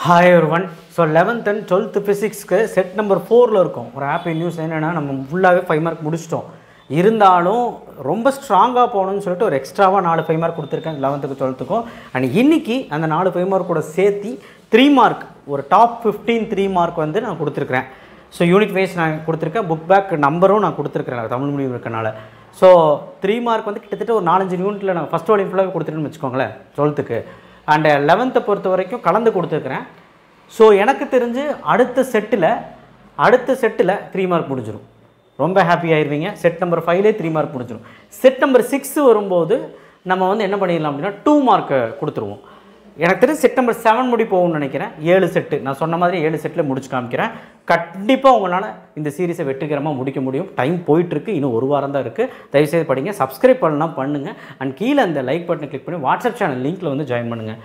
Hi everyone. So 11th and 12th physics set number 4ல இருக்கும். ஒரு happy news என்னன்னா நம்ம ஃபுல்லாவே 5 மார்க் முடிச்சிட்டோம். இருந்தாலும் ரொம்ப ஸ்ட்ராங்கா போணும்னு சொல்லிட்டு ஒரு எக்ஸ்ட்ராவா 4 5 மார்க் கொடுத்திருக்கேன் 11th க்கு 12th க்கும். and இன்னைக்கு அந்த 4 5 மார்க் கூட சேர்த்து 3 மார்க் ஒரு டாப் 15 3 மார்க் வந்து நான் கொடுத்திருக்கேன். ஸோ யூனிட் வைஸ் நான் கொடுத்துருக்கேன், புக் பேக் நம்பரும் நான் கொடுத்துருக்கேன் தமிழ் மீடியம் இருக்கனால. ஸோ 3 மார்க் வந்து கிட்டத்தட்ட ஒரு 4-5 யூனிட்டில் நான் ஃபஸ்ட் வால்யூம் ஃபுல்லாகவே கொடுத்துருன்னு வச்சுக்கோங்களேன் 12க்கு. அண்ட் 11th பொறுத்த வரைக்கும் கலந்து கொடுத்துருக்குறேன். ஸோ எனக்கு தெரிஞ்சு அடுத்த செட்டில் 3 மார்க் முடிஞ்சிடும். ரொம்ப ஹாப்பி ஆயிடுவீங்க. செட் நம்பர் 5லே 3 மார்க் முடிஞ்சிடும். செட் நம்பர் 6 வரும்போது நம்ம வந்து என்ன பண்ணிடலாம் அப்படின்னா 2 மார்க்கு கொடுத்துருவோம். எனக்கு தெரிஞ்சு செட் நம்பர் 7 முடி போகும்னு நினைக்கிறேன். 7 செட்டு நான் சொன்ன மாதிரி 7 செட்டில் முடிச்சு காமிக்கிறேன். கண்டிப்பாக உங்களால் இந்த சீரீஸை வெற்றிகரமாக முடிக்க முடியும். டைம் போயிட்டுருக்கு, இன்னும் ஒரு வாரம் தான் இருக்குது. தயவுசெய்து படிங்க, சப்ஸ்கிரைப் பண்ணலாம் பண்ணுங்கள். அண்ட் கீழே அந்த லைக் பட்டனை கிளிக் பண்ணி வாட்ஸ்அப் சேனல் லிங்க்கில் வந்து ஜாயின் பண்ணுங்கள்.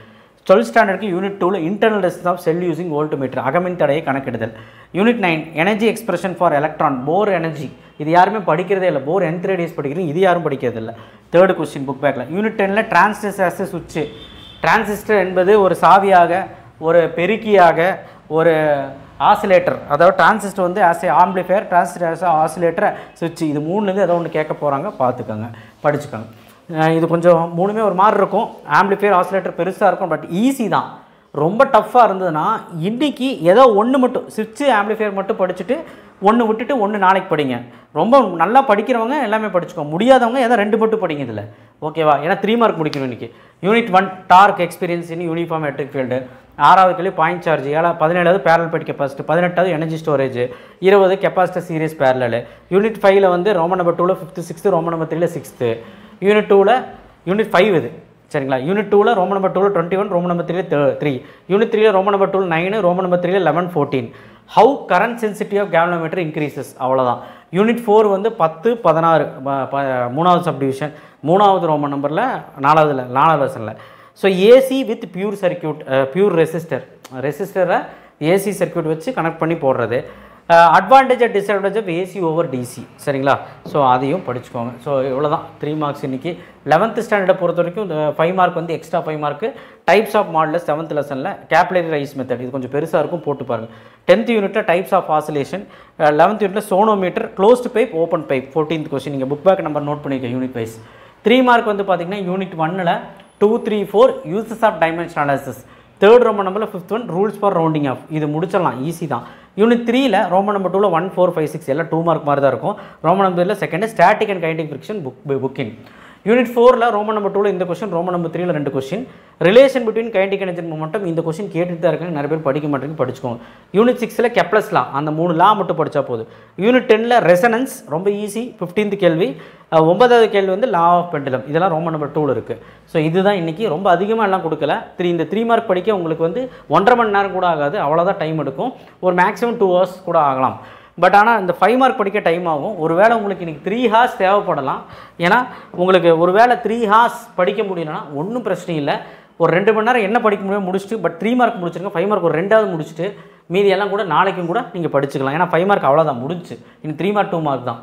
12th ஸ்டாண்டர்டுக்கு யூனிட் 2ல் internal resistance of cell using voltmeter அகமின் தடையை கணக்கிடுதல். Unit 9 energy expression for electron Bohr energy. இது யாருமே படிக்கிறதே இல்லை. போர் nth ரேடியஸ் படிக்கிறீங்க, இது யாரும் படிக்கிறது இல்லை. 3rd கொஸ்டின் புக் பேக்கில். யூனிட் 10ல் டிரான்சிஸ்டர் ஆஸ் எ சுவிட்ச். டிரான்சிஸ்டர் என்பது ஒரு சாவியாக, ஒரு பெருக்கியாக, ஒரு ஆசிலேட்டர். அதாவது டிரான்சிஸ்டர் வந்து as a amplifier, transistor as oscillator, சுவிட்ச். இது மூணுலேருந்து ஏதோ ஒன்று கேட்க போகிறாங்க, பார்த்துக்கோங்க, படிச்சுக்கோங்க. இது கொஞ்சம் மூணுமே ஒரு மாதிரி இருக்கும். ஆம்பிளிஃபையர் ஆசிலேட்டர் பெருசாக இருக்கும், பட் ஈஸி தான். ரொம்ப டஃப்பாக இருந்ததுன்னா இன்றைக்கி ஏதோ ஒன்று மட்டும் சுவிட்சு ஆம்பிளிஃபையர் மட்டும் படிச்சுட்டு ஒன்று விட்டுட்டு ஒன்று நாளைக்கு படிங்க. ரொம்ப நல்லா படிக்கிறவங்க எல்லாமே படிச்சுக்கோங்க, முடியாதவங்க ஏதோ 2 மட்டும் படிங்க இதில், ஓகேவா? ஏன்னா 3 மார்க் முடிக்கணும் இன்றைக்கி. Unit 1 torque experienced in uniform electric field. 6வது கேள்வி பாயிண்ட் சார்ஜ். 17வது பேரல் பெட் கெப்பாசிட்டி. 18வது energy storage. 20 capacitor series parallel. Unit 5ல் வந்து ரோமன் நம்பர் 2ல் 5th 6th, ரோமன் நம்பர் 3ல் 6th. யூனிட் 2ல் யூனிட் 5 இது சரிங்களா. யூனிட் 2ல் ரோமன் நம்பர் 2ல் 21, ரோமன் நம்பர் 3ல் 3. யூனிட் 3ல் ரோமன் நம்பர் 2ல் 9, ரோமன் நம்பர் 3ல் 11 14. How current sensitive of galvanometer increases. அவ்வளோதான். யூனிட் 4 வந்து 10 16 3வது சப்டிவிஷன், 3வது ரோமன் நம்பரில் 4வது வெர்ஷனில். So AC with pure circuit, pure ரெசிஸ்டரை ஏசி சர்க்கியூட் வச்சு கனெக்ட் பண்ணி போடுறது. Advantage and disadvantage of AC over DC சரிங்களா. ஸோ அதையும் படிச்சுக்கோங்க. ஸோ இவ்வளோ தான் 3 மார்க்ஸ் இன்றைக்கி. 11th ஸ்டாண்டர்டை பொறுத்த வரைக்கும் 5 மார்க் வந்து extra 5 mark. Types of models 7th லெசனில் கேப்லரி ரைஸ் மெத்தட், இது கொஞ்சம் பெருசாக இருக்கும், போட்டு பாருங்கள். 10th யூனிட்டில் டைப்ஸ் ஆஃப் ஆசிலேஷன். 11th யூனிட்டில் sonometer, closed pipe, open pipe. 14th question நீங்கள் புக் பேக் நம்பர் நோட் பண்ணிக்க யூனிட் வைஸ். 3 மார்க் வந்து பார்த்திங்கன்னா யூனிட் 1ல் 2 3 4 uses of dimension analysis. 3rd Roman நம்பரில் 5th one rules for rounding off. இது முடிச்சிடலாம், easy தான். யூனிட் 3ல் ரோமன் நம்பர் 2ல் 1 4 5 6 எல்லாம் 2 மார்க் மாதிரி தான் இருக்கும். ரோமன் நம்பரில் 2nd static and kinetic friction booking. Unit 4ல் ரோமன் நம்பர் 2ல் இந்த கொஸ்டின், ரோமன் நம்பர் 3ல் 2 question. Relation between kinetic energy momentum. இந்த கொஸ்டின் கேட்டுட்டு தான் இருக்காங்க, நிறைய பேர் படிக்க மாட்டேங்க, படிச்சுக்கோங்க. யூனிட் 6ல் கெப்லர்ஸ் லா, அந்த 3 லா மட்டும் படித்தா போதும். யூனிட் 10ல் ரெசனன்ஸ், ரொம்ப ஈஸி, 15th கேள்வி. 9வது கேள்வி வந்து லா ஆஃப் பெண்டுலம். இதெல்லாம் ரோமன் நம்பர் 2ல் இருக்குது. ஸோ இதுதான் இன்றைக்கி. ரொம்ப அதிகமாக எல்லாம் கொடுக்கல. இந்த 3 மார்க் படிக்க உங்களுக்கு வந்து 1.5 மணி நேரம் கூட ஆகாது, அவ்வளோதான் டைம் எடுக்கும். ஒரு மேக்ஸிமம் 2 hours கூட ஆகலாம். பட் ஆனால் இந்த 5 மார்க் படிக்க டைம் ஆகும். ஒரு வேளை உங்களுக்கு இன்றைக்கி 3 hours தேவைப்படலாம். ஏன்னா உங்களுக்கு ஒரு வேளை 3 hours படிக்க முடியலன்னா ஒன்றும் பிரச்சனை இல்லை. ஒரு 2 மணி நேரம் என்ன படிக்க முடியும் முடிச்சுட்டு, பட் 3 மார்க் முடிச்சிருங்க. 5 மார்க் ஒரு 2வது முடிச்சுட்டு மீதி எல்லாம் கூட நாளைக்கும் கூட நீங்கள் படிச்சுக்கலாம். ஏன்னா 5 மார்க் அவ்வளோதான், முடிஞ்சு. இன்னும் 3 மார்க் 2 மார்க் தான்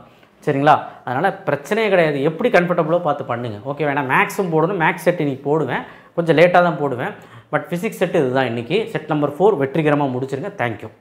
சரிங்களா. அதனால் பிரச்சனையே கிடையாது, எப்படி கம்ஃபர்டபுளோ பார்த்து பண்ணுங்கள், ஓகே. வேணா மேக்ஸும் போடணும், மேக்ஸ் செட் இன்றைக்கி போடுவேன், கொஞ்சம் லேட்டாக தான் போடுவேன். பட் ஃபிசிக்ஸ் செட்டு இதுதான் இன்றைக்கி. செட் நம்பர் 4 வெற்றிகரமாக முடிச்சிருங்க. தேங்க்யூ.